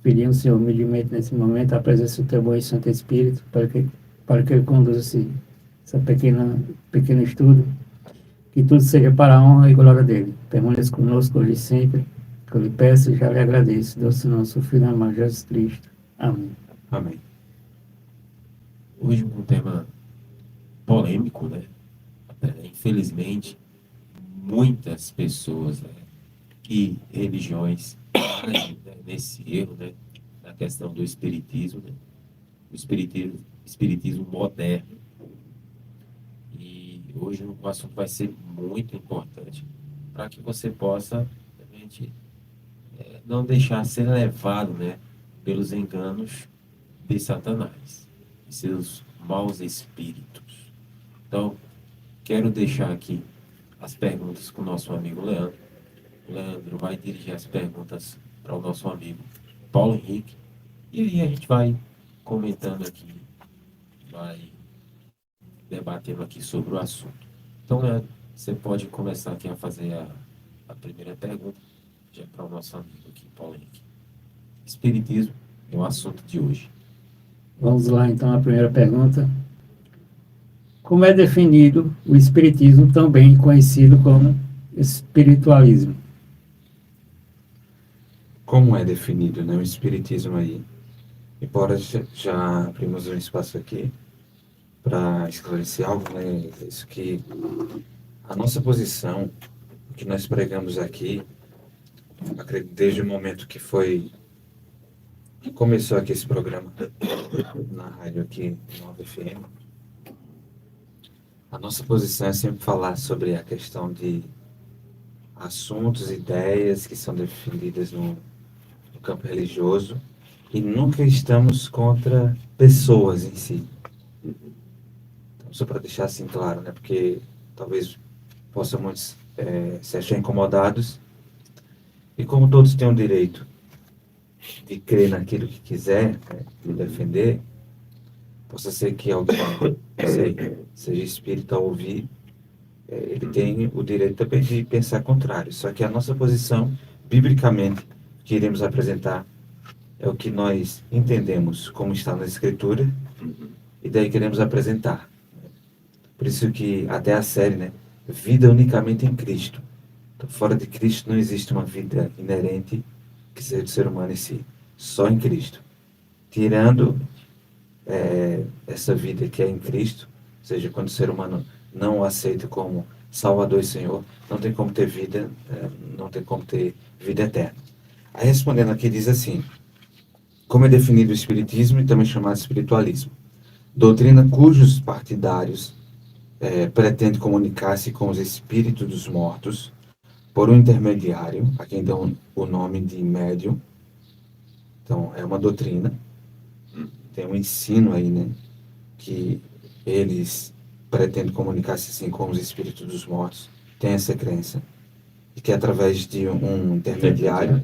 Pedimos, Senhor, humildemente nesse momento, a presença do Teu bom e Santo Espírito, para que Ele conduza essa pequeno estudo, que tudo seja para a honra e glória dEle. Permaneça conosco hoje e sempre, que eu lhe peço e já lhe agradeço. Deus, nosso Filho amado Jesus Cristo. Amém. Amém. Hoje um tema polêmico, né? Infelizmente, muitas pessoas, né, e religiões caem, né, nesse erro, né, na questão do espiritismo, né? O espiritismo moderno. E hoje o assunto vai ser muito importante para que você possa realmente não deixar ser levado, né, pelos enganos de Satanás e seus maus espíritos. Então, quero deixar aqui as perguntas com o nosso amigo Leandro. O Leandro vai dirigir as perguntas para o nosso amigo Paulo Henrique. E aí a gente vai comentando aqui, vai debatendo aqui sobre o assunto. Então, Leandro, você pode começar aqui a fazer a primeira pergunta, já para o nosso amigo aqui, Paulo Henrique. Espiritismo é o assunto de hoje. Vamos lá, então, a primeira pergunta. Como é definido o Espiritismo, também conhecido como espiritualismo? Como é definido, né, o espiritismo aí? Embora já abrimos um espaço aqui para esclarecer algo, né, isso que a nossa posição, o que nós pregamos aqui, acredito, desde o momento que começou aqui esse programa na rádio aqui, Nova FM, a nossa posição é sempre falar sobre a questão de assuntos, ideias que são defendidas no campo religioso e nunca estamos contra pessoas em si. Então, só para deixar assim claro, né? Porque talvez possam muitos se achar incomodados e como todos têm o direito de crer naquilo que quiser, né, de defender, possa ser que alguém, não sei, seja espírita ou ouvir, ele tem o direito também de pensar contrário. Só que a nossa posição, biblicamente, que iremos apresentar é o que nós entendemos como está na Escritura e daí queremos apresentar. Por isso que até a série, né? Vida unicamente em Cristo. Então, fora de Cristo não existe uma vida inerente que seja do ser humano em si. Só em Cristo. Tirando essa vida que é em Cristo, ou seja, quando o ser humano não o aceita como Salvador e Senhor, não tem como ter vida, não tem como ter vida eterna. Aí respondendo aqui diz assim: como é definido o Espiritismo e também chamado espiritualismo? Doutrina cujos partidários pretendem comunicar-se com os espíritos dos mortos por um intermediário, a quem dão o nome de médium. Então, é uma doutrina, tem um ensino aí, né, que eles pretendem comunicar-se assim com os espíritos dos mortos, tem essa crença, e que através de um intermediário.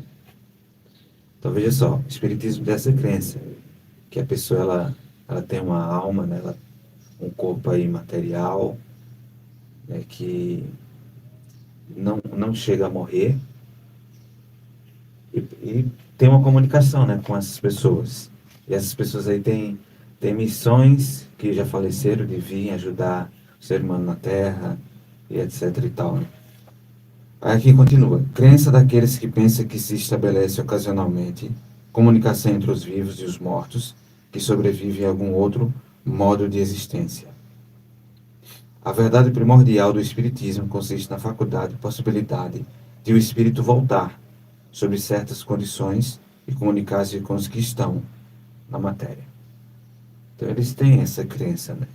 Então, veja só, o espiritismo tem essa crença, que a pessoa, ela tem uma alma, né, um corpo aí material, né, que não chega a morrer, e tem uma comunicação, né, com essas pessoas. E essas pessoas aí têm missões que já faleceram de vir ajudar o ser humano na Terra, e etc e tal, né? Aí aqui continua. Crença daqueles que pensam que se estabelece ocasionalmente comunicação entre os vivos e os mortos que sobrevivem a algum outro modo de existência. A verdade primordial do Espiritismo consiste na faculdade e possibilidade de o espírito voltar, sob certas condições, e comunicar-se com os que estão na matéria. Então eles têm essa crença, né?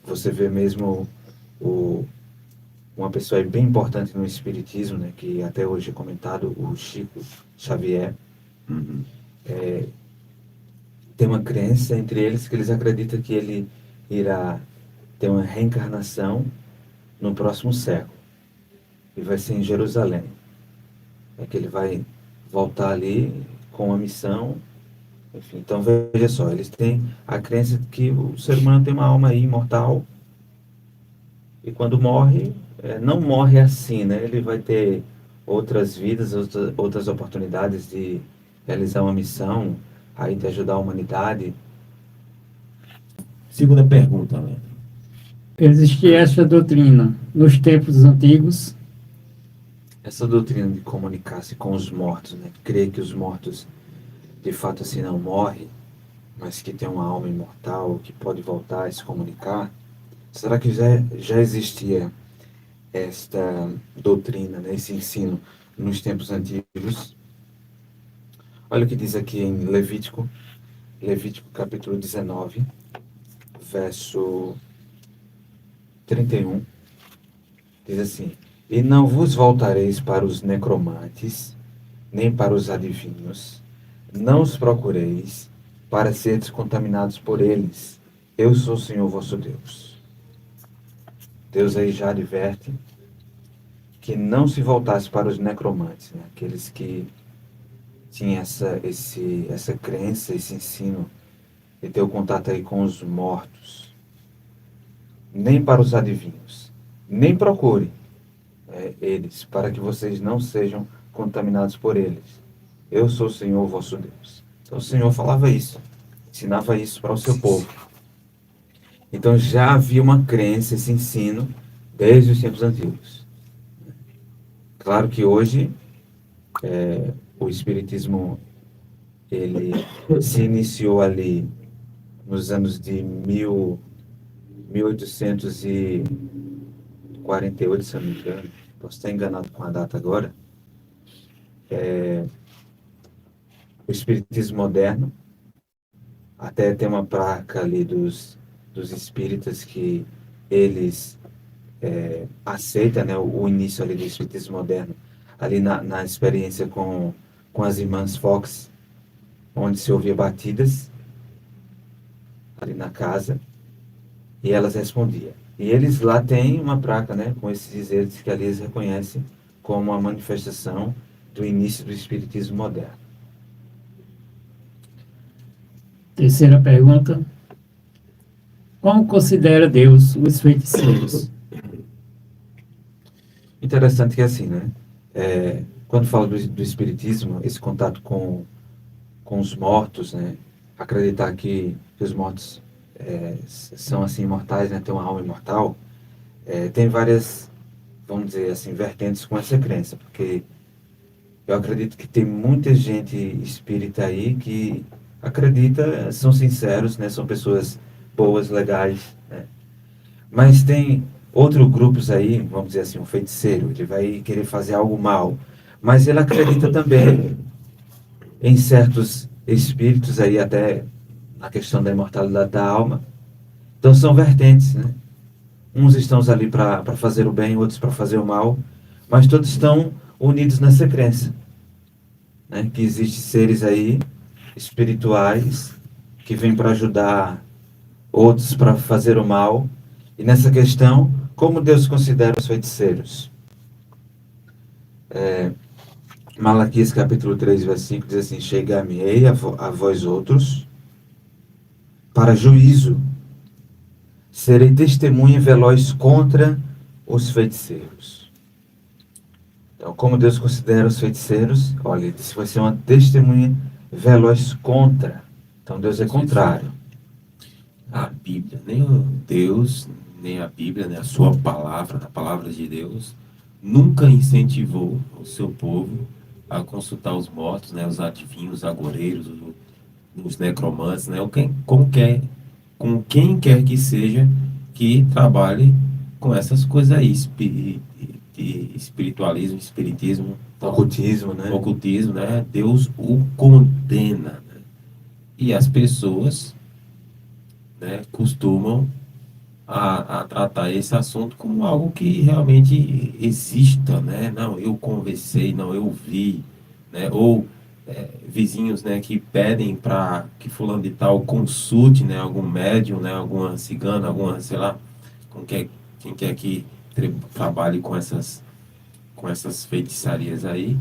Você vê mesmo uma pessoa bem importante no Espiritismo, né, que até hoje é comentado, o Chico Xavier, tem uma crença entre eles que eles acreditam que ele irá ter uma reencarnação no próximo século. E vai ser em Jerusalém. É que ele vai voltar ali com uma missão. Enfim, então veja só, eles têm a crença de que o ser humano tem uma alma aí imortal. E quando morre, não morre assim, né? Ele vai ter outras vidas, outras oportunidades de realizar uma missão aí de ajudar a humanidade. Segunda pergunta, né? Existia esta doutrina nos tempos antigos, Essa doutrina de comunicar-se com os mortos, né? Crer que os mortos de fato assim não morrem, mas que tem uma alma imortal, que pode voltar a se comunicar. Será que já existia esta doutrina, né? Esse ensino nos tempos antigos? Olha o que diz aqui em Levítico capítulo 19, verso 31. Diz assim: E não vos voltareis para os necromantes, nem para os adivinhos, não os procureis, para seres contaminados por eles. Eu sou o Senhor vosso Deus. Deus aí já adverte que não se voltasse para os necromantes, né? Aqueles que tinham essa crença, esse ensino de ter o contato aí com os mortos, nem para os adivinhos, nem procure eles, para que vocês não sejam contaminados por eles. Eu sou o Senhor vosso Deus. Então o Senhor falava isso, ensinava isso para o seu povo. Então já havia uma crença, esse ensino, desde os tempos antigos. Claro que hoje o Espiritismo ele se iniciou ali nos anos de 1848, se eu não me engano. Posso estar enganado com a data agora. O Espiritismo moderno, até tem uma placa ali dos espíritas que eles aceitam, né, o início ali do Espiritismo moderno, ali na experiência com as irmãs Fox, onde se ouvia batidas ali na casa, e elas respondiam. E eles lá têm uma placa, né, com esses dizeres que ali eles reconhecem como uma manifestação do início do Espiritismo moderno. terceira pergunta, como considera Deus os feiticeiros? Interessante que é assim, né? Quando fala do Espiritismo, esse contato com os mortos, né? Acreditar que os mortos são assim imortais, né? Tem uma alma imortal, tem várias, vamos dizer assim, vertentes com essa crença, porque eu acredito que tem muita gente espírita aí que acredita, são sinceros, né? São pessoas boas, legais, né? Mas tem outros grupos aí, vamos dizer assim, um feiticeiro, ele vai querer fazer algo mal, mas ele acredita também em certos espíritos aí, até na questão da imortalidade da alma. Então são vertentes, né? Uns estão ali para fazer o bem, outros para fazer o mal, mas todos estão unidos nessa crença, né? Que existem seres aí espirituais que vêm para ajudar outros para fazer o mal. E nessa questão, como Deus considera os feiticeiros? Malaquias capítulo 3, versículo 5 diz assim: Chegar-me-ei a vós outros para juízo, serei testemunha veloz contra os feiticeiros. Então, como Deus considera os feiticeiros? Olha, ele disse: vai ser uma testemunha veloz contra. Então Deus é contrário. A Bíblia, nem o Deus, nem a Bíblia, né, a sua palavra, a palavra de Deus, nunca incentivou o seu povo a consultar os mortos, né, os adivinhos, os agoureiros, os necromantes, né, com quem quer que seja que trabalhe com essas coisas aí, de espiritualismo, espiritismo, Ocultismo, né? ocultismo, né? Deus o condena, né? E as pessoas, né, costumam a tratar esse assunto como algo que realmente exista, né? Não, eu conversei, não, eu vi, né? Ou vizinhos, né, que pedem para que fulano de tal consulte, né, algum médium, né, alguma cigana, alguma, sei lá, quem quer que trabalhe com essas feitiçarias aí,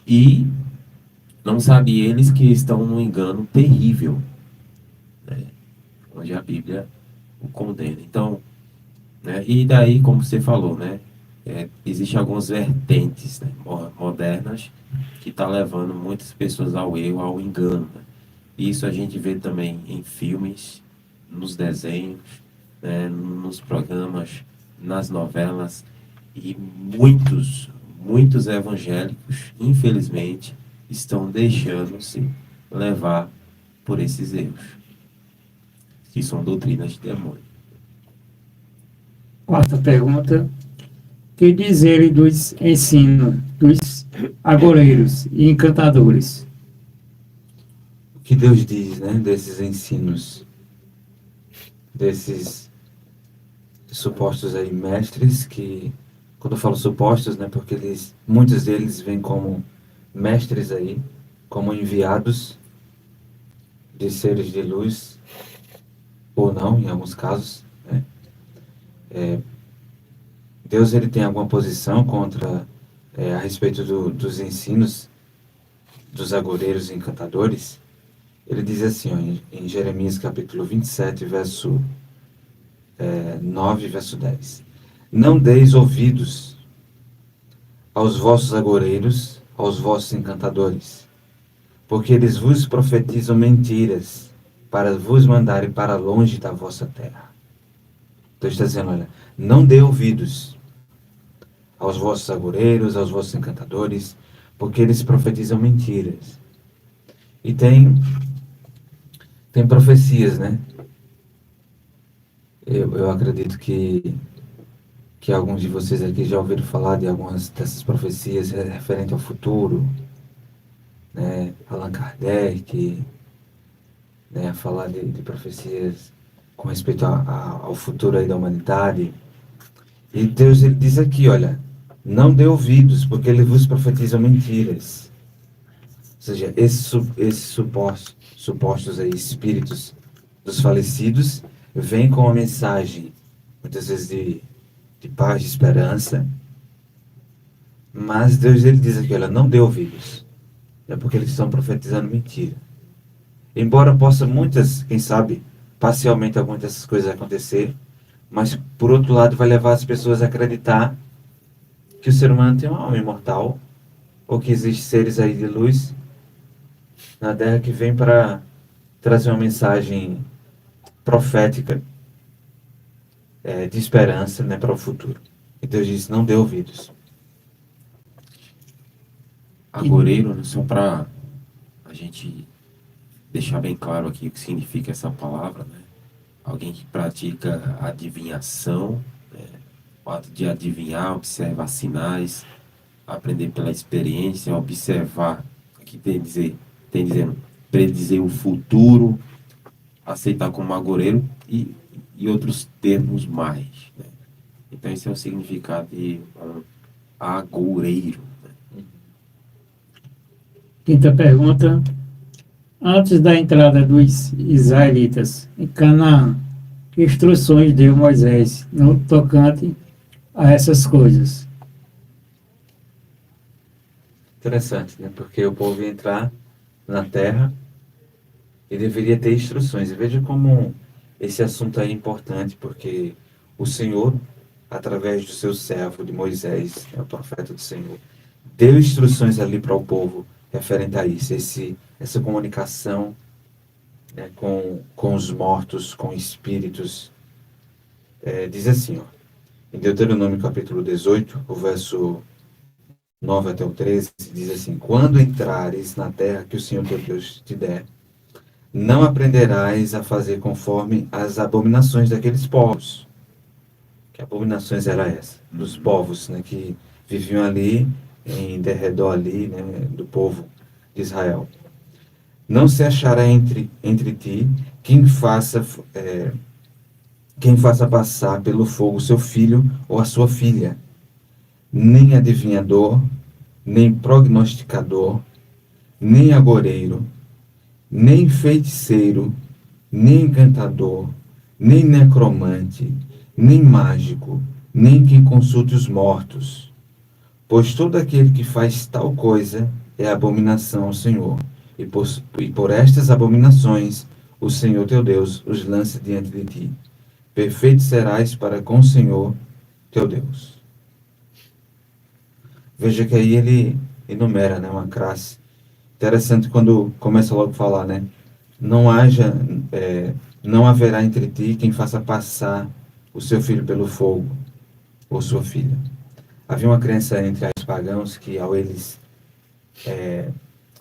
e não sabe eles que estão num engano terrível, né, onde a Bíblia o condena. Então, né, e daí, como você falou, né, existem algumas vertentes, né, modernas que está levando muitas pessoas ao erro, ao engano, né? Isso a gente vê também em filmes, nos desenhos, né, nos programas, nas novelas, e muitos evangélicos, infelizmente, estão deixando-se levar por esses erros, que são doutrinas de demônio. Quarta pergunta. Que dizer dos ensinos dos agoreiros e encantadores? O que Deus diz, né, desses ensinos, desses supostos aí mestres que, quando eu falo supostos, né, porque muitos deles vêm como mestres aí, como enviados de seres de luz, ou não, em alguns casos, né? Deus, ele tem alguma posição contra, a respeito dos ensinos dos agoureiros e encantadores? Ele diz assim, ó, em Jeremias capítulo 27, verso 9, verso 10. Não deis ouvidos aos vossos agoureiros, aos vossos encantadores, porque eles vos profetizam mentiras para vos mandarem para longe da vossa terra. Então está dizendo, olha, não dê ouvidos aos vossos agoureiros, aos vossos encantadores, porque eles profetizam mentiras. E tem profecias, né? Eu acredito que alguns de vocês aqui já ouviram falar de algumas dessas profecias referentes ao futuro, né? Allan Kardec, né? Falar de profecias com respeito ao futuro aí da humanidade. E Deus, ele diz aqui, olha, não dê ouvidos, porque ele vos profetiza mentiras. Ou seja, esses supostos aí, espíritos dos falecidos, vêm com uma mensagem, muitas vezes de paz, de esperança, mas Deus, ele diz aqui, olha, não dê ouvidos, é porque eles estão profetizando mentira. Embora possa muitas, quem sabe, parcialmente algumas dessas coisas acontecer, mas por outro lado vai levar as pessoas a acreditar que o ser humano tem uma alma imortal, ou que existem seres aí de luz na Terra que vêm para trazer uma mensagem profética, de esperança, né, para o futuro. E Deus diz, não dê ouvidos. Agoureiro, né, só para a gente deixar bem claro aqui o que significa essa palavra, né? Alguém que pratica adivinhação, né? O ato de adivinhar, observar sinais, aprender pela experiência, observar, aqui tem dizendo, predizer o futuro, aceitar como agoureiro e outros termos mais, né? Então esse é o significado de agoureiro, né? Quinta pergunta. Antes da entrada dos israelitas em Canaã, que instruções deu Moisés no tocante a essas coisas? Interessante, né? Porque o povo ia entrar na terra e deveria ter instruções. E veja como esse assunto é importante, porque o Senhor, através do seu servo, de Moisés, o profeta do Senhor, deu instruções ali para o povo referente a isso, essa comunicação, né, com os mortos, com espíritos. Diz assim, ó, em Deuteronômio capítulo 18, o verso 9 até o 13, diz assim, quando entrares na terra que o Senhor teu Deus te der, não aprenderás a fazer conforme as abominações daqueles povos. Que abominações era essa? Dos povos, né, que viviam ali, em derredor ali, né, do povo de Israel. Não se achará entre ti quem faça passar pelo fogo seu filho ou a sua filha, nem adivinhador, nem prognosticador, nem agoureiro, nem feiticeiro, nem encantador, nem necromante, nem mágico, nem quem consulte os mortos. Pois todo aquele que faz tal coisa é abominação ao Senhor. E por estas abominações o Senhor teu Deus os lança diante de ti. Perfeito serás para com o Senhor teu Deus. Veja que aí ele enumera, né, uma classe. Interessante quando começa logo a falar, né? Não haja, é, não haverá entre ti quem faça passar o seu filho pelo fogo, ou sua filha. Havia uma crença entre os pagãos que ao eles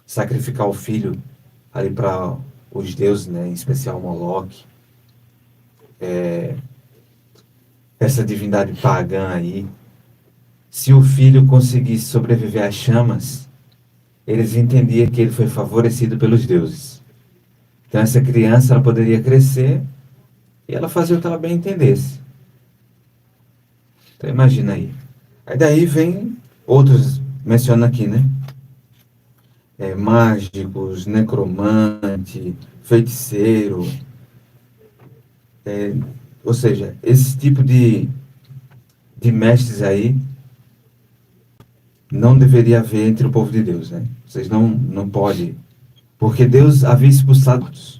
sacrificar o filho ali para os deuses, né, em especial Moloque, essa divindade pagã aí, se o filho conseguisse sobreviver às chamas, eles entendiam que ele foi favorecido pelos deuses. Então essa criança ela poderia crescer e ela fazia o que ela bem entendesse. Então imagina aí. Aí daí vem outros, menciona aqui, né? Mágicos, necromante, feiticeiro, ou seja, esse tipo de mestres aí não deveria haver entre o povo de Deus, né? Vocês não podem, porque Deus havia expulsado todos.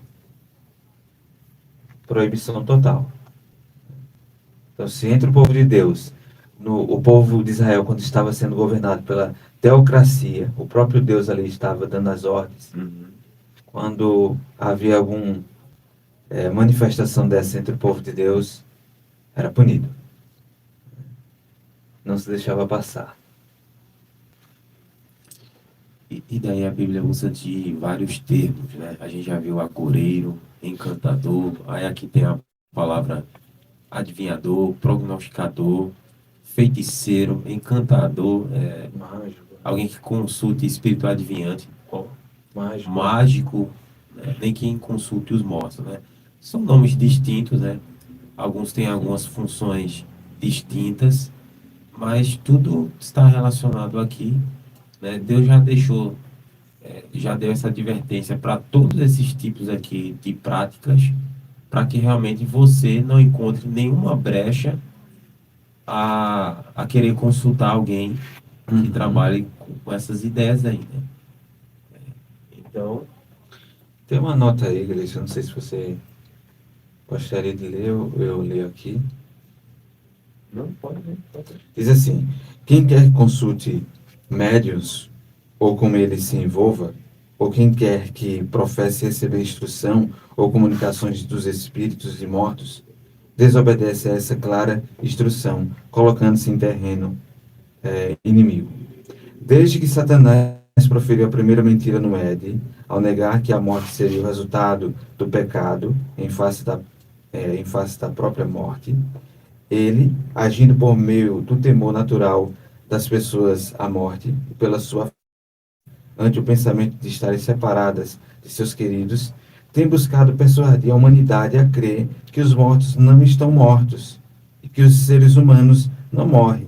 Proibição total. Então, se entre o povo de Deus, o povo de Israel, quando estava sendo governado pela teocracia, o próprio Deus ali estava dando as ordens. Quando havia alguma manifestação dessa entre o povo de Deus, era punido. Não se deixava passar. E daí a Bíblia usa de vários termos, né? A gente já viu agoreiro, encantador, aí aqui tem a palavra adivinhador, prognosticador, feiticeiro, encantador, Mágico. alguém que consulte espírito adivinhante, Mágico. mágico, né? Nem quem consulte os mortos, né? São nomes distintos, né? Alguns têm algumas funções distintas, mas tudo está relacionado aqui, né? Deus já deixou, já deu essa advertência para todos esses tipos aqui de práticas, para que realmente você não encontre nenhuma brecha a querer consultar alguém que trabalhe com essas ideias aí, né? Então, Tem uma nota aí, Gleice, eu não sei se você gostaria de ler, eu leio aqui. não pode, né? Diz assim: quem quer que consulte médiuns, ou com eles se envolva, ou quem quer que professe receber instrução ou comunicações dos espíritos de mortos, desobedece a essa clara instrução, colocando-se em terreno inimigo. Desde que Satanás proferiu a primeira mentira no Éden, ao negar que a morte seria o resultado do pecado em face da própria morte, ele, agindo por meio do temor natural das pessoas à morte, e pela sua ante o pensamento de estarem separadas de seus queridos, tem buscado persuadir a humanidade a crer que os mortos não estão mortos e que os seres humanos não morrem.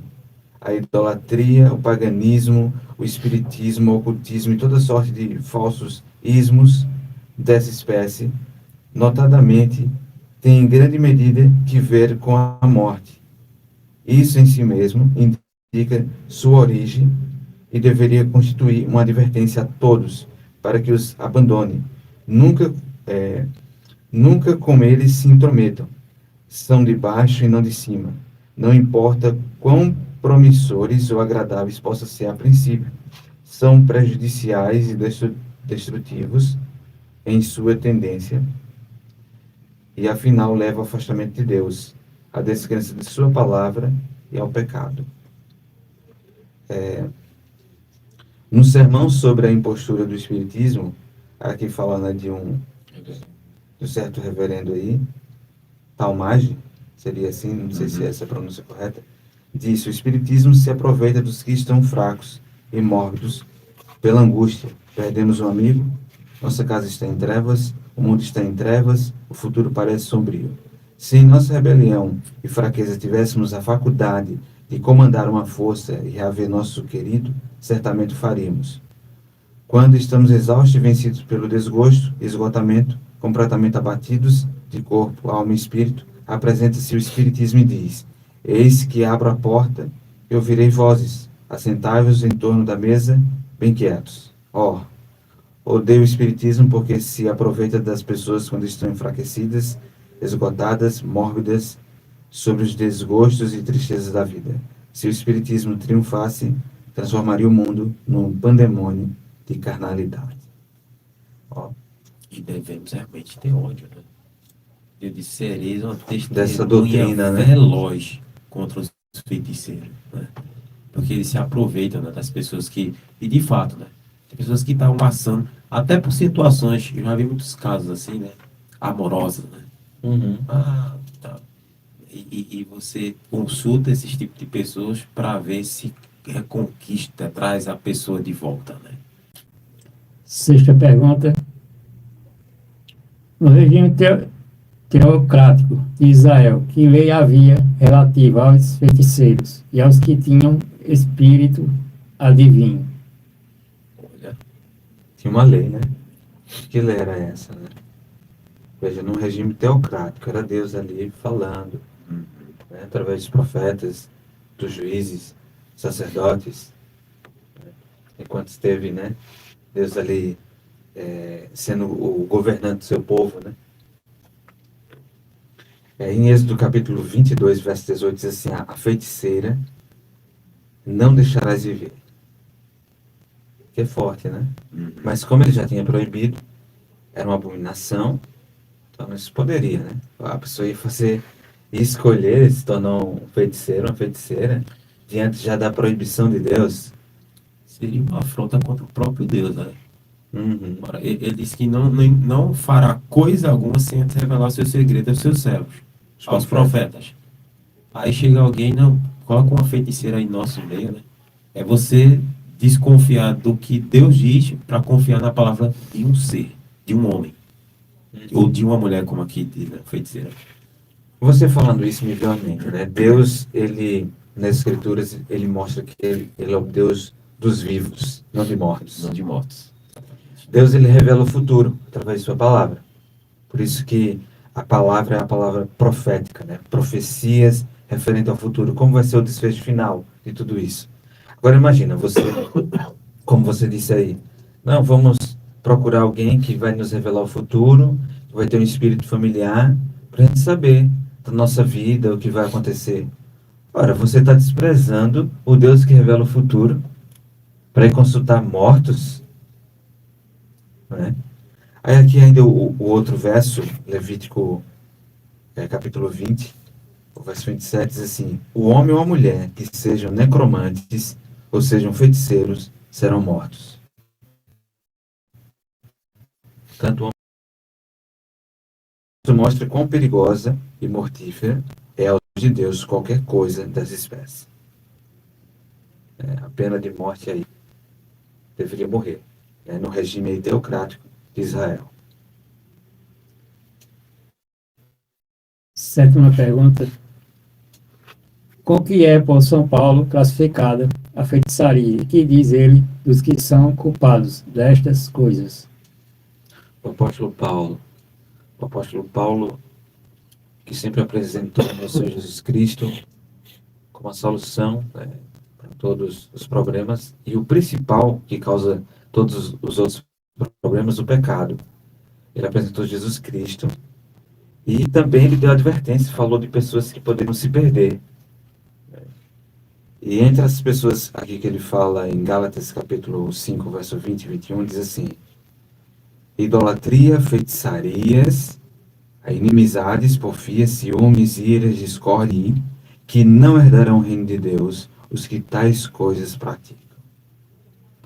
A idolatria, o paganismo, o espiritismo, o ocultismo e toda sorte de falsos ismos dessa espécie, notadamente, tem em grande medida que ver com a morte. Isso em si mesmo indica sua origem e deveria constituir uma advertência a todos para que os abandone. Nunca com eles se intrometam. São de baixo e não de cima. Não importa quão promissores ou agradáveis possam ser a princípio. São prejudiciais e destrutivos em sua tendência e afinal leva ao afastamento de Deus, à descrença de sua palavra e ao pecado. No sermão sobre a impostura do Espiritismo, aqui falando de um certo reverendo aí, Talmage, seria assim, não sei se é essa a pronúncia correta, disse: o Espiritismo se aproveita dos que estão fracos e mórbidos pela angústia. Perdemos um amigo, nossa casa está em trevas, o mundo está em trevas, o futuro parece sombrio. Se em nossa rebelião e fraqueza tivéssemos a faculdade de comandar uma força e reaver nosso querido, certamente faríamos. Quando estamos exaustos e vencidos pelo desgosto e esgotamento, completamente abatidos de corpo, alma e espírito, apresenta-se o Espiritismo e diz: eis que abro a porta e ouvirei vozes, assentai-vos em torno da mesa, bem quietos. Odeio o Espiritismo porque se aproveita das pessoas quando estão enfraquecidas, esgotadas, mórbidas, sobre os desgostos e tristezas da vida. Se o Espiritismo triunfasse, transformaria o mundo num pandemônio de carnalidade. Ó, E devemos realmente ter ódio, né? Eu disse, sereis uma dessa testemunha doutrina, né? veloz contra os feiticeiros, né? Porque eles se aproveitam, né, das pessoas que... E de fato, né? Tem pessoas que estão passando, até por situações, eu já vi muitos casos assim, né? Amorosas, né? Uhum. Ah, tá. E você consulta esses tipos de pessoas para ver se reconquista, traz a pessoa de volta, né? Sexta pergunta. No regime teocrático de Israel, que lei havia relativa aos feiticeiros e aos que tinham espírito adivinho? Olha, Tinha uma lei, né? Que lei era essa, né? Veja, num regime teocrático, era Deus ali falando, né? Através dos profetas, dos juízes, sacerdotes, enquanto esteve, né? Deus ali sendo o governante do seu povo, né? Em Êxodo capítulo 22, verso 18, diz assim, a feiticeira não deixarás viver. Que é forte, né? Mas como ele já tinha proibido, era uma abominação, então não se poderia, né? A pessoa ia escolher se tornar um feiticeiro, uma feiticeira, diante já da proibição de Deus. seria uma afronta contra o próprio Deus, né? Uhum. Ora, ele disse que não fará coisa alguma sem antes revelar seu segredo aos seus servos, aos profetas. Aí chega alguém, não, coloca uma feiticeira aí em nosso meio, né? É você desconfiar do que Deus diz para confiar na palavra de um ser, de um homem, ou de uma mulher, como aqui diz, né? Feiticeira. Você falando isso me veio à mente, né? Deus, nas escrituras, ele mostra que ele é o Deus dos vivos, não de mortos. Não de mortos. Deus, ele revela o futuro através de sua palavra. Por isso que a palavra é a palavra profética, né? Profecias referente ao futuro. Como vai ser o desfecho final de tudo isso? Agora imagina, como você disse aí, não, vamos procurar alguém que vai nos revelar o futuro, que vai ter um espírito familiar, para a gente saber da nossa vida, o que vai acontecer. Ora, você está desprezando o Deus que revela o futuro para ir consultar mortos, né? Aí aqui ainda o outro verso, Levítico capítulo 20, o verso 27, diz assim, o homem ou a mulher que sejam necromantes ou sejam feiticeiros serão mortos. Tanto isso mostra quão perigosa e mortífera é aos olhos de Deus qualquer coisa das espécies. A pena de morte aí deveria morrer, no regime teocrático de Israel. Sétima pergunta. Com que é por São Paulo classificada a feitiçaria? E que diz ele dos que são culpados destas coisas? O apóstolo Paulo, que sempre apresentou o Senhor Jesus Cristo como a solução, para todos os problemas, e o principal que causa todos os outros problemas, o pecado. Ele apresentou Jesus Cristo e também ele deu advertência, falou de pessoas que poderiam se perder. E entre as pessoas aqui que ele fala em Gálatas capítulo 5, verso 20 e 21, diz assim, idolatria, feitiçarias, inimizades, porfias, ciúmes, iras, discórdia, que não herdarão o reino de Deus os que tais coisas praticam.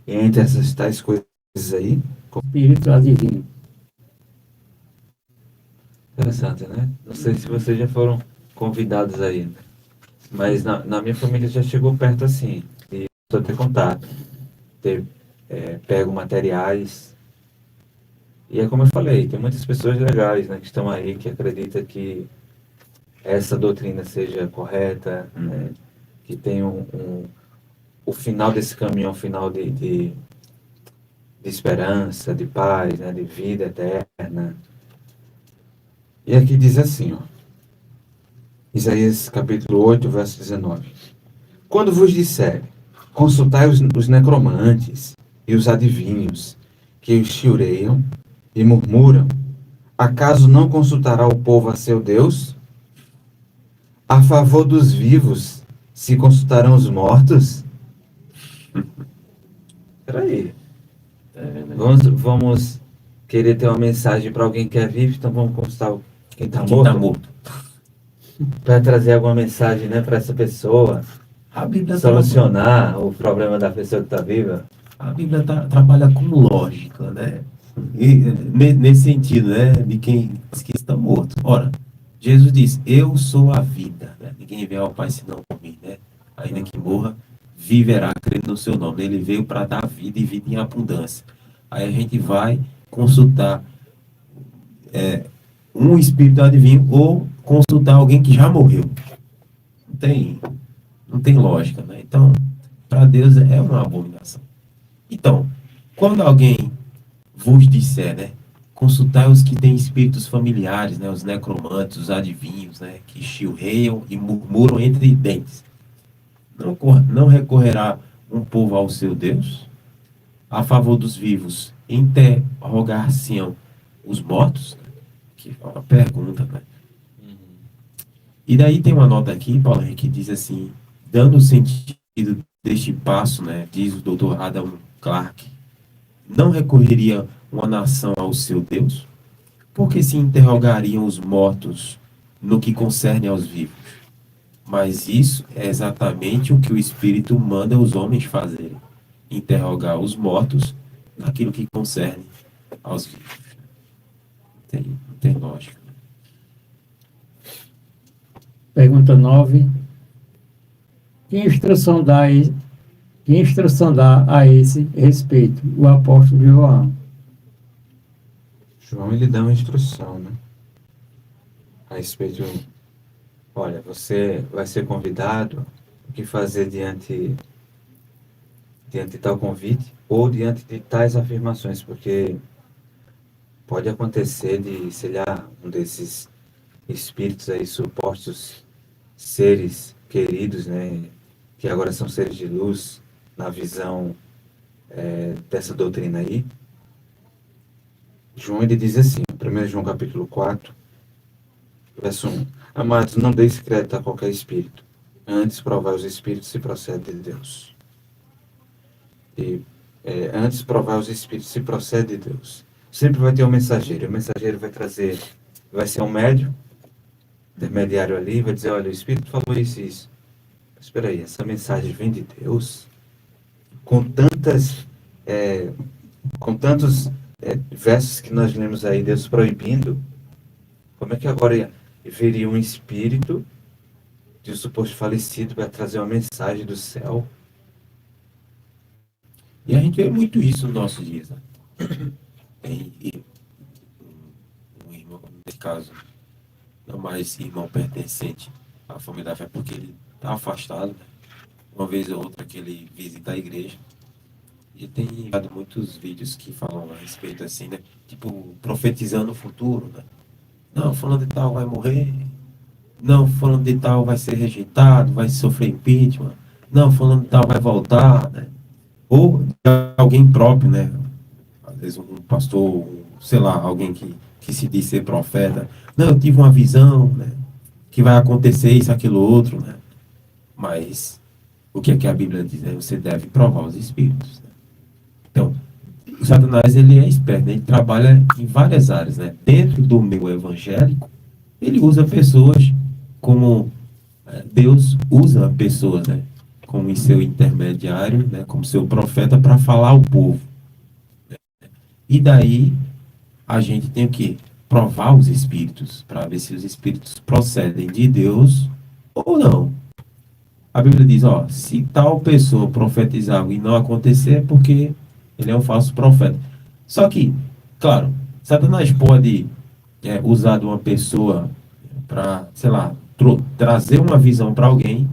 E entre essas tais coisas aí... Espírito adivinho. Interessante, né? Não sei se vocês já foram convidados aí, né? Mas na minha família já chegou perto assim, de ter contato, ter pego materiais. E é como eu falei, tem muitas pessoas legais, né, que estão aí, que acreditam que essa doutrina seja correta, né, que tem o final desse caminho, um final de esperança, de paz, né, de vida eterna. E aqui diz assim, ó, Isaías capítulo 8, verso 19. Quando vos disserem, consultai os necromantes e os adivinhos, que os chiureiam e murmuram, acaso não consultará o povo a seu Deus? A favor dos vivos, se consultarão os mortos? Peraí. Tá vendo? Vamos querer ter uma mensagem para alguém que é vivo, então vamos consultar quem está Quem está morto morto. para trazer alguma mensagem, né, para essa pessoa, A Bíblia, solucionar o problema da pessoa que está viva. a Bíblia trabalha com lógica, né? E, nesse sentido, né? De quem diz que está morto. Ora, Jesus diz, eu sou a vida, né? Ninguém vem ao Pai senão por mim, né? Ainda que morra, viverá crendo no seu nome. Ele veio para dar vida e vida em abundância. Aí a gente vai consultar um espírito adivinho ou consultar alguém que já morreu. Não tem lógica, né? Então, para Deus é uma abominação. Então, quando alguém vos disser, né? Consultai os que têm espíritos familiares, né? Os necromantes, os adivinhos, né? Que chilreiam e murmuram entre dentes. Não recorrerá um povo ao seu Deus? A favor dos vivos, interrogar-se-ão os mortos? Que é uma pergunta, né? E daí tem uma nota aqui, Paulo Henrique, que diz assim, dando o sentido deste passo, né? Diz o doutor Adam Clarke, não recorreria uma nação ao seu Deus? Porque se interrogariam os mortos no que concerne aos vivos? Mas isso é exatamente o que o Espírito manda os homens fazerem. Interrogar os mortos naquilo que concerne aos vivos. Não tem lógica. Pergunta 9. Que instrução dá a esse respeito o apóstolo João? João, ele dá uma instrução, né? A respeito, olha, você vai ser convidado, o que fazer diante de tal convite ou diante de tais afirmações, porque pode acontecer de, sei lá, um desses espíritos aí, supostos seres queridos, né, que agora são seres de luz, na visão dessa doutrina aí. João, ele diz assim, 1 João capítulo 4, verso 1. Amados, não deis crédito a qualquer espírito, antes provai os espíritos se procede de Deus. Antes provai os espíritos se procede de Deus. Sempre vai ter um mensageiro, e o mensageiro vai ser um médium, intermediário ali, vai dizer, olha, o Espírito falou isso e isso. Mas espera aí, essa mensagem vem de Deus? Com tantos versos que nós lemos aí, Deus proibindo, como é que agora viria um espírito de um suposto falecido para trazer uma mensagem do céu? E a gente vê muito isso nos nossos dias, né? Tem um irmão, nesse caso, não mais irmão pertencente à família da fé, porque ele está afastado, né? Uma vez ou outra que ele visita a igreja. E tem dado muitos vídeos que falam a respeito assim, né? Tipo, profetizando o futuro, né? Não, falando de tal vai morrer. Não, falando de tal vai ser rejeitado, vai sofrer impeachment. Não, falando de tal vai voltar, né? Ou de alguém próprio, né? Às vezes um pastor, sei lá, alguém que se diz ser profeta. Não, eu tive uma visão, né? Que vai acontecer isso, aquilo, outro, né? Mas o que é que a Bíblia diz? Né? Você deve provar os espíritos. Né? Então, o Satanás, ele é esperto, né? Ele trabalha em várias áreas, né? Dentro do meio evangélico, ele usa pessoas como Deus usa pessoas, né? Como em seu intermediário, né? Como seu profeta para falar ao povo. E daí a gente tem o quê? Provar os espíritos, para ver se os espíritos procedem de Deus ou não. A Bíblia diz, ó, se tal pessoa profetizar algo e não acontecer, é porque ele é um falso profeta. Só que, claro, Satanás pode usar de uma pessoa para, sei lá, trazer uma visão para alguém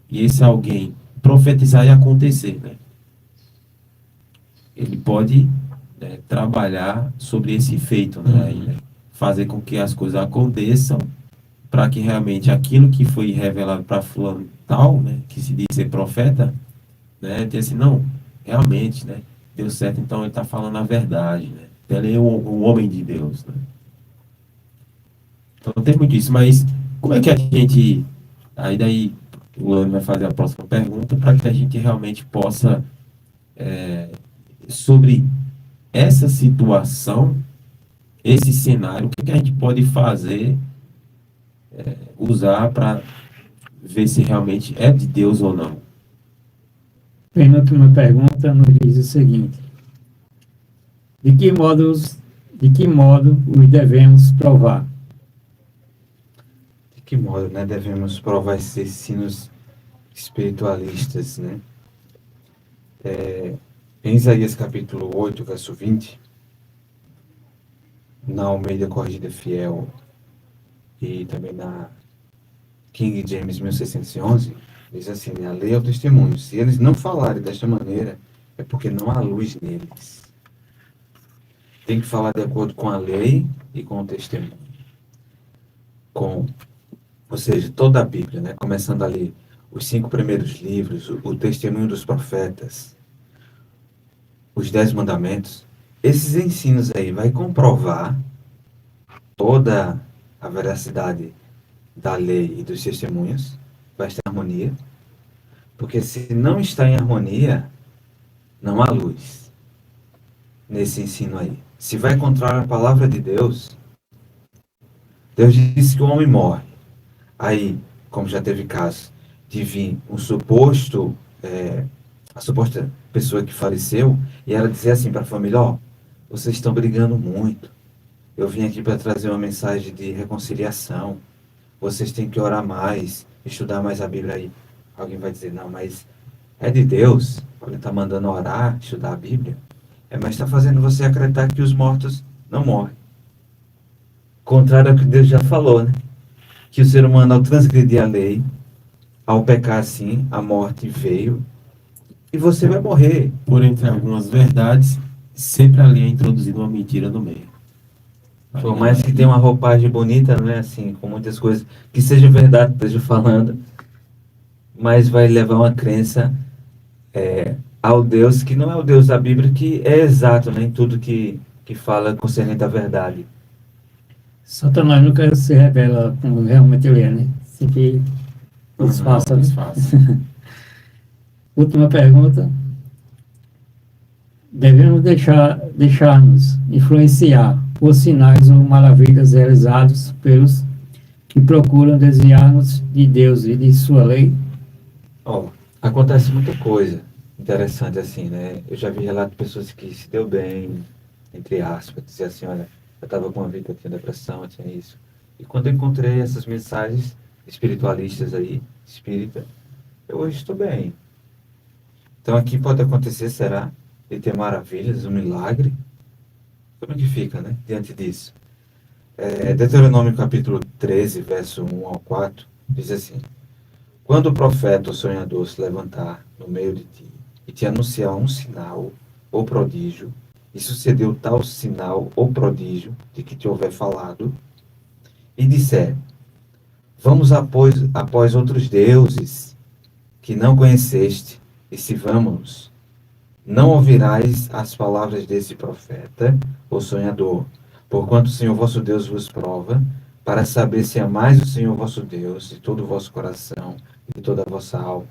e esse alguém profetizar e acontecer, né? Ele pode trabalhar sobre esse feito, né? E, fazer com que as coisas aconteçam para que realmente aquilo que foi revelado para fulano tal, né, que se diz ser profeta, né, diz assim, não, realmente, né, deu certo, então ele está falando a verdade, né, ele é um homem de Deus, né. Então tem muito isso, mas como é que a gente, aí daí o Lano vai fazer a próxima pergunta para que a gente realmente possa sobre essa situação, esse cenário, o que que a gente pode fazer, usar para ver se realmente é de Deus ou não. Penúltima pergunta nos diz o seguinte: de que modo os devemos provar? De que modo, né, devemos provar esses ensinos espiritualistas, né? Em Isaías capítulo 8, verso 20, na Almeida Corrigida Fiel e também na King James 1611, diz assim, né, a lei é o testemunho. Se eles não falarem desta maneira, é porque não há luz neles. Tem que falar de acordo com a lei e com o testemunho. Ou seja, toda a Bíblia, né, começando ali os 5 primeiros livros, o testemunho dos profetas, os 10 mandamentos, esses ensinos aí vai comprovar toda a veracidade da lei e dos testemunhos, vai estar em harmonia, porque se não está em harmonia, não há luz nesse ensino aí. Se vai contra a palavra de Deus, Deus disse que o homem morre. Aí, como já teve caso de vir um suposto, a suposta pessoa que faleceu, e ela dizer assim para a família, ó, vocês estão brigando muito. Eu vim aqui para trazer uma mensagem de reconciliação. Vocês têm que orar mais, estudar mais a Bíblia aí. Alguém vai dizer, não, mas é de Deus. Ele está mandando orar, estudar a Bíblia. Mas está fazendo você acreditar que os mortos não morrem. Contrário ao que Deus já falou, né? Que o ser humano, ao transgredir a lei, ao pecar assim, a morte veio. E você vai morrer. Por entre algumas verdades, sempre ali é introduzida uma mentira no meio. Por mais que tenha uma roupagem bonita, não é assim, com muitas coisas, que seja verdade que esteja falando, mas vai levar uma crença ao Deus que não é o Deus da Bíblia, que é exato, né, em tudo que fala concernente à verdade. Satanás nunca se revela como realmente ele é, né? Sempre disfarça, né? Última pergunta. Devemos deixar-nos influenciar por sinais ou maravilhas realizados pelos que procuram desviar-nos de Deus e de sua lei? Acontece muita coisa interessante assim, né? Eu já vi relato de pessoas que se deu bem, entre aspas, dizer assim, olha, eu estava com uma vida, eu tinha depressão, eu tinha isso. E quando eu encontrei essas mensagens espiritualistas aí, espírita, eu hoje estou bem. Então aqui pode acontecer, será, de ter maravilhas, um milagre. Como é que fica, né, diante disso? Deuteronômio capítulo 13, verso 1 ao 4, diz assim, quando o profeta ou sonhador se levantar no meio de ti e te anunciar um sinal ou prodígio, e sucedeu tal sinal ou prodígio de que te houver falado, e disser, vamos após outros deuses que não conheceste, e sirvamos-nos, não ouvirás as palavras desse profeta ou sonhador, porquanto o Senhor vosso Deus vos prova, para saber se amais o Senhor vosso Deus de todo o vosso coração e de toda a vossa alma.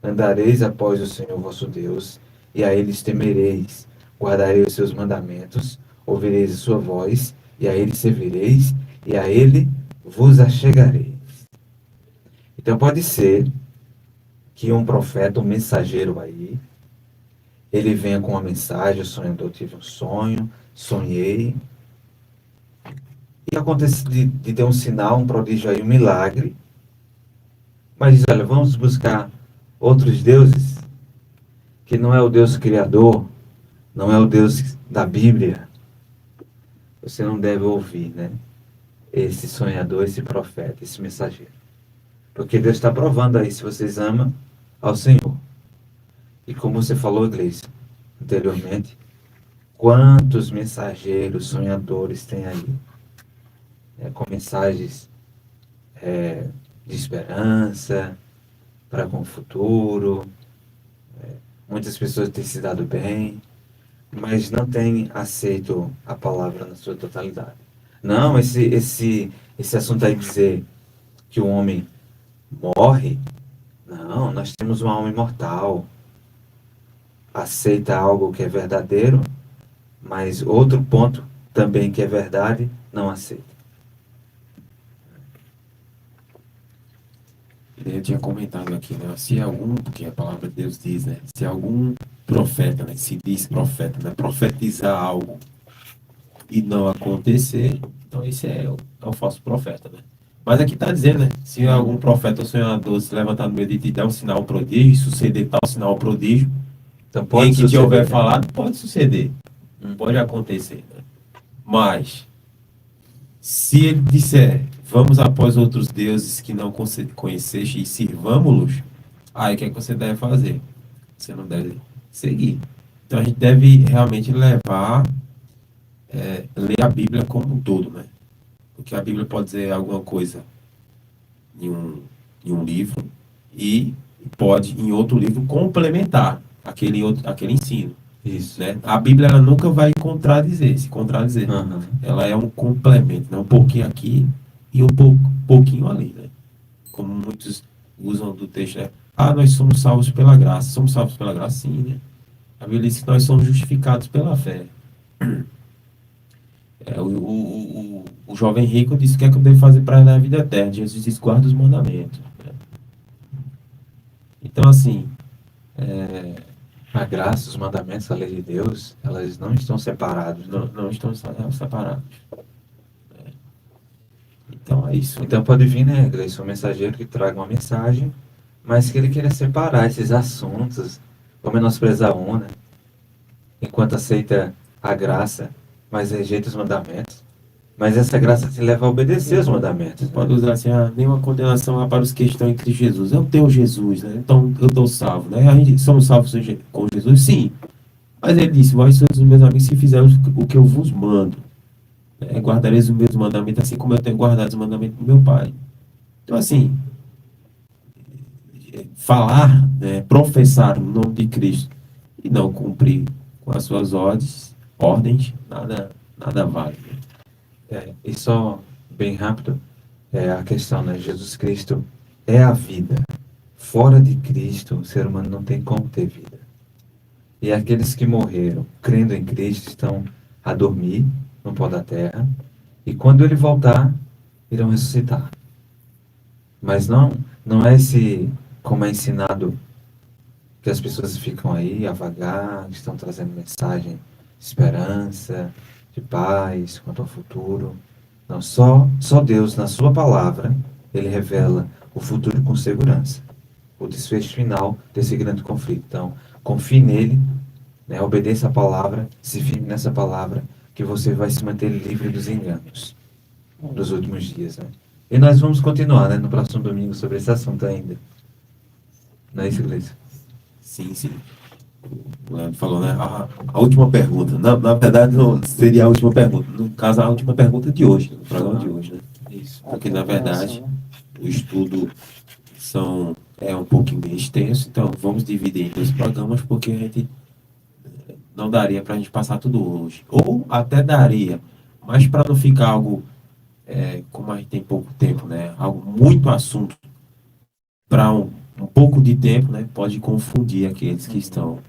Andareis após o Senhor vosso Deus, e a eles temereis, guardareis os seus mandamentos, ouvireis a sua voz, e a ele servireis, e a ele vos achegareis. Então pode ser que um profeta, um mensageiro aí, ele venha com uma mensagem, o sonhador tive um sonho, sonhei, e acontece de ter um sinal, um prodígio aí, um milagre, mas diz, olha, vamos buscar outros deuses, que não é o Deus criador, não é o Deus da Bíblia. Você não deve ouvir, né, esse sonhador, esse profeta, esse mensageiro. Porque Deus está provando aí se vocês amam ao Senhor. E como você falou, igreja, anteriormente, quantos mensageiros, sonhadores tem aí, com mensagens de esperança, para com o futuro. Muitas pessoas têm se dado bem, mas não têm aceito a palavra na sua totalidade. Não, esse assunto aí de dizer que o homem morre, não, nós temos uma alma imortal. aceita algo que é verdadeiro, mas outro ponto também que é verdade, não aceita. Eu tinha comentado aqui, né? Se algum, porque a palavra de Deus diz, né? Se algum profeta, né? Se diz profeta, né? Profetizar algo e não acontecer, então esse é o falso profeta, né? Mas aqui está dizendo, né? Se algum profeta ou sonhador se levantar no meio de ti e der um sinal prodígio, e suceder tal sinal prodígio, Então em pode que te suceder, houver né? falado, pode suceder, pode acontecer, né? Mas, se ele disser, vamos após outros deuses que não conheceste e sirvamos-los, aí o que é que você deve fazer? Você não deve seguir. Então a gente deve realmente ler a Bíblia como um todo, né? Porque a Bíblia pode dizer alguma coisa em um livro e pode, em outro livro, complementar aquele ensino. Isso. Né? A Bíblia ela nunca vai se contradizer. Uhum. Ela é um complemento, né? Um pouquinho aqui e um pouquinho ali. Né? Como muitos usam do texto, né? Ah, nós somos salvos pela graça. Somos salvos pela graça, sim, né? A Bíblia diz que nós somos justificados pela fé. O jovem rico disse: o que é que eu devo fazer para dar a vida eterna? Jesus diz: guarda os mandamentos. Né? Então, assim, A graça, os mandamentos, a lei de Deus, elas não estão separados, né? não estão separados. Né? Então, é isso. Então pode vir, né, Gleison, um mensageiro que traga uma mensagem, mas que ele queira separar esses assuntos, ou menosprezar um, né? Enquanto aceita a graça, mas rejeita os mandamentos. Mas essa graça te leva a obedecer os mandamentos. Você pode usar assim: nenhuma condenação há para os que estão em Cristo Jesus. Eu tenho Jesus, né? Então eu estou salvo, né? A gente somos salvos com Jesus, sim. Mas ele disse: vós sois os meus amigos se fizermos o que eu vos mando. Né? Guardareis os meus mandamentos, assim como eu tenho guardado os mandamentos do meu Pai. Então, assim, falar, né, professar o nome de Cristo e não cumprir com as suas ordens, nada vale. E só bem rápido, a questão, né? Jesus Cristo é a vida. Fora de Cristo, o ser humano não tem como ter vida. E aqueles que morreram crendo em Cristo estão a dormir no pó da terra. E quando ele voltar, irão ressuscitar. Mas não é esse, como é ensinado, que as pessoas ficam aí a vagar, estão trazendo mensagem de esperança, de paz quanto ao futuro. Não, só Deus, na sua palavra, ele revela o futuro com segurança. O desfecho final desse grande conflito. Então, confie nele, né, obedeça a palavra, se firme nessa palavra, que você vai se manter livre dos enganos dos últimos dias. Né? E nós vamos continuar, né, no próximo domingo sobre esse assunto ainda. Não é isso, Gleison? Sim, sim. O Leandro falou, né? A última pergunta. Na verdade, não seria a última pergunta. No caso, a última pergunta de hoje, do programa de hoje, né? Isso. Porque, na verdade, o estudo é um pouquinho bem extenso, então vamos dividir em dois programas, porque a gente não daria para a gente passar tudo hoje. Ou até daria, mas para não ficar algo, como a gente tem pouco tempo, né? Algo muito assunto para um pouco de tempo, né? Pode confundir aqueles que estão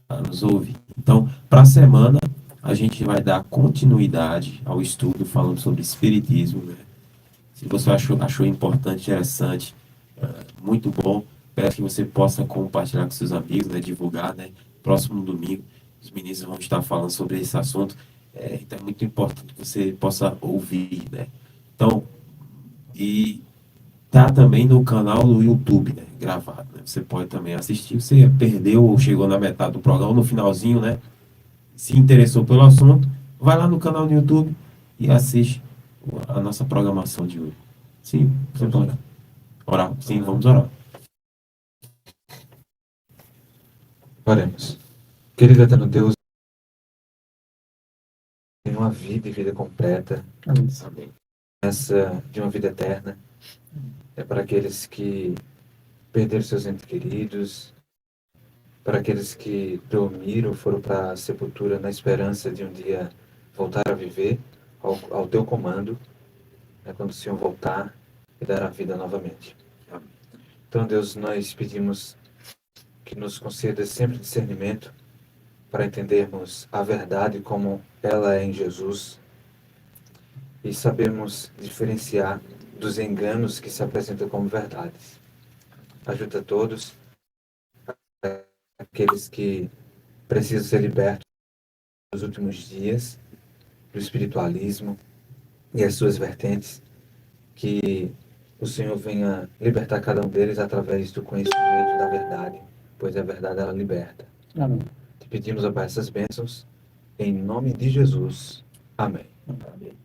a nos ouvir. Então, para a semana, a gente vai dar continuidade ao estudo falando sobre espiritismo, né? Se você achou importante, interessante, muito bom, peço que você possa compartilhar com seus amigos, né? Divulgar, né? Próximo domingo, os meninos vão estar falando sobre esse assunto. Então, é muito importante que você possa ouvir, né? Então, e tá também no canal do YouTube, né? Gravado, né? Você pode também assistir. Você perdeu ou chegou na metade do programa, no finalzinho, né? Se interessou pelo assunto, vai lá no canal do YouTube e assiste a nossa programação de hoje. Sim, você pode orar. Sim, vamos orar. Oremos. Querido eterno Deus, tem uma vida e vida completa, Amém. essa de uma vida eterna. É para aqueles que perderam seus entes queridos, para aqueles que dormiram, foram para a sepultura na esperança de um dia voltar a viver ao teu comando, né, quando o Senhor voltar e dar a vida novamente. Então, Deus, nós pedimos que nos conceda sempre discernimento para entendermos a verdade como ela é em Jesus e sabermos diferenciar dos enganos que se apresentam como verdades. Ajuda a todos, aqueles que precisam ser libertos nos últimos dias do espiritualismo e as suas vertentes, que o Senhor venha libertar cada um deles através do conhecimento da verdade, pois a verdade ela liberta. Amém. Te pedimos, ó Pai, essas bênçãos, em nome de Jesus. Amém. Amém.